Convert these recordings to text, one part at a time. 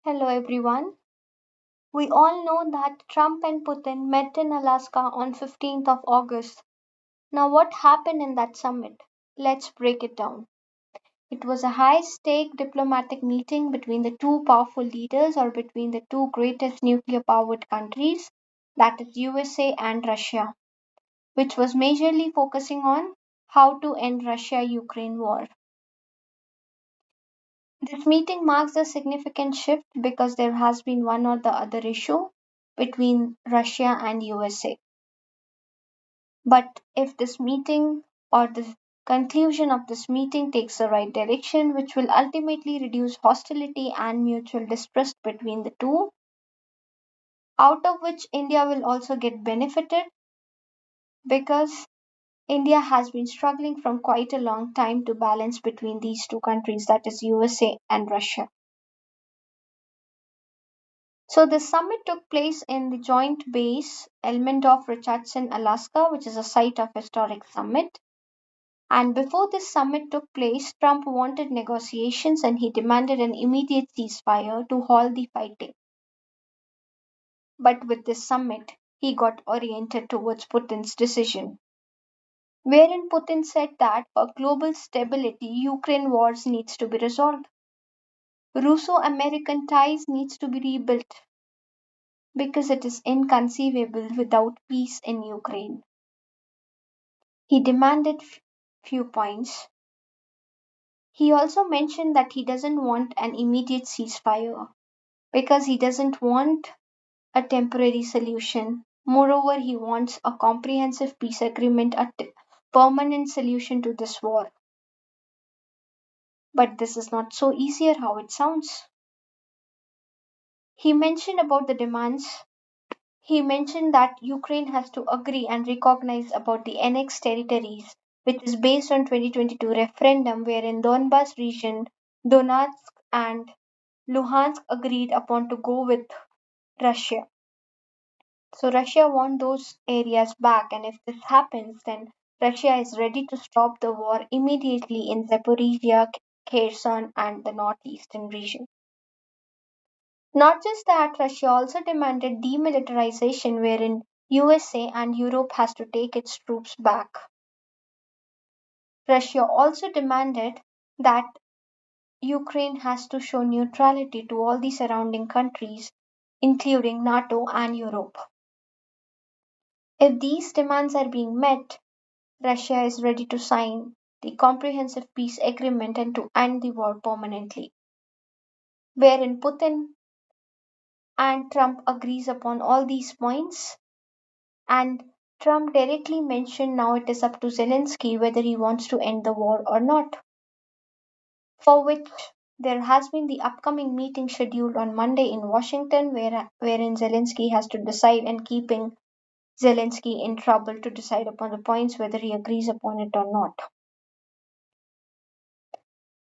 Hello everyone. We all know that Trump and Putin met in Alaska on 15th of August. Now what happened in that summit? Let's break it down. It was a high-stake diplomatic meeting between the two powerful leaders or between the two greatest nuclear-powered countries, that is USA and Russia, which was majorly focusing on how to end Russia-Ukraine war. This meeting marks a significant shift because there has been one or the other issue between Russia and USA. But if this meeting or the conclusion of this meeting takes the right direction, which will ultimately reduce hostility and mutual distrust between the two, out of which India will also get benefited because India has been struggling from quite a long time to balance between these two countries, that is USA and Russia. So the summit took place in the Joint Base Elmendorf, Richardson, Alaska, which is a site of historic summit. And before this summit took place, Trump wanted negotiations and he demanded an immediate ceasefire to halt the fighting. But with this summit, he got oriented towards Putin's decision, wherein Putin said that for global stability, Ukraine wars needs to be resolved. Russo-American ties needs to be rebuilt because it is inconceivable without peace in Ukraine. He demanded few points. He also mentioned that he doesn't want an immediate ceasefire because he doesn't want a temporary solution. Moreover, he wants a comprehensive peace agreement, permanent solution to this war. But this is not so easier how it sounds. He mentioned about the demands. He mentioned that Ukraine has to agree and recognize about the annexed territories, which is based on 2022 referendum wherein Donbas region, Donetsk and Luhansk agreed upon to go with Russia. So Russia wants those areas back, and if this happens, then Russia is ready to stop the war immediately in Zaporizhia, Kherson, and the northeastern region. Not just that, Russia also demanded demilitarization, wherein USA and Europe has to take its troops back. Russia also demanded that Ukraine has to show neutrality to all the surrounding countries, including NATO and Europe. If these demands are being met, Russia is ready to sign the comprehensive peace agreement and to end the war permanently, wherein Putin and Trump agrees upon all these points, and Trump directly mentioned now it is up to Zelensky whether he wants to end the war or not, for which there has been the upcoming meeting scheduled on Monday in Washington, wherein Zelensky has to decide and keeping Zelensky in trouble to decide upon the points whether he agrees upon it or not.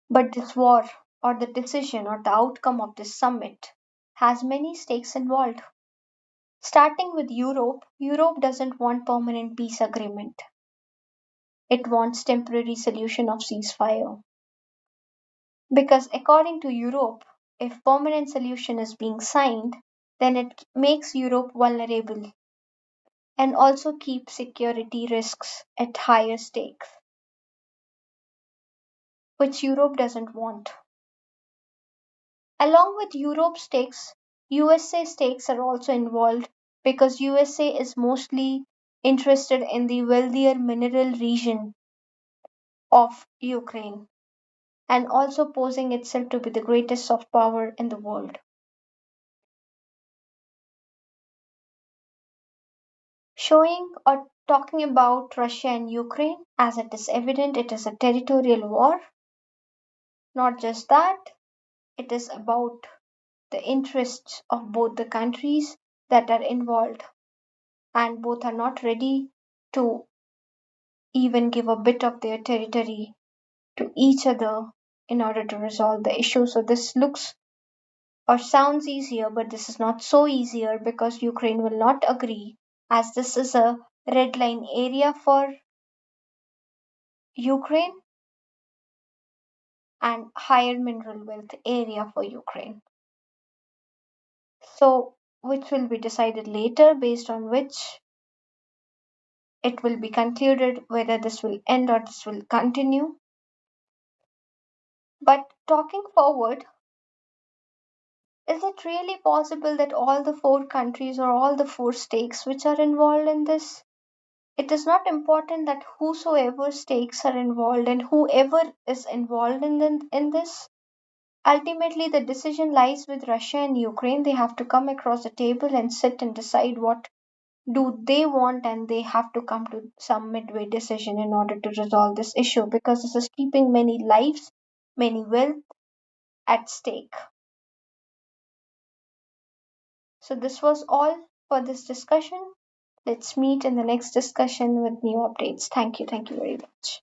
But this war, or the decision, or the outcome of this summit, has many stakes involved. Starting with Europe, Europe doesn't want permanent peace agreement. It wants temporary solution of ceasefire. Because according to Europe, if permanent solution is being signed, then it makes Europe vulnerable and also keeps security risks at higher stakes, which Europe doesn't want. Along with Europe's stakes, USA stakes are also involved because USA is mostly interested in the wealthier mineral region of Ukraine and also posing itself to be the greatest soft power in the world. Showing or talking about Russia and Ukraine, as it is evident, it is a territorial war. Not just that, it is about the interests of both the countries that are involved, and both are not ready to even give a bit of their territory to each other in order to resolve the issue. So this looks or sounds easier, but this is not so easier because Ukraine will not agree, as this is a red line area for Ukraine and higher mineral wealth area for Ukraine. So, which will be decided later, based on which it will be concluded whether this will end or this will continue. But talking forward, is it really possible that all the four countries or all the four stakes which are involved in this? It is not important that whosoever stakes are involved and whoever is involved in this. Ultimately, the decision lies with Russia and Ukraine. They have to come across the table and sit and decide what do they want, and they have to come to some midway decision in order to resolve this issue, because this is keeping many lives, many wealth at stake. So, this was all for this discussion. Let's meet in the next discussion with new updates. Thank you. Thank you very much.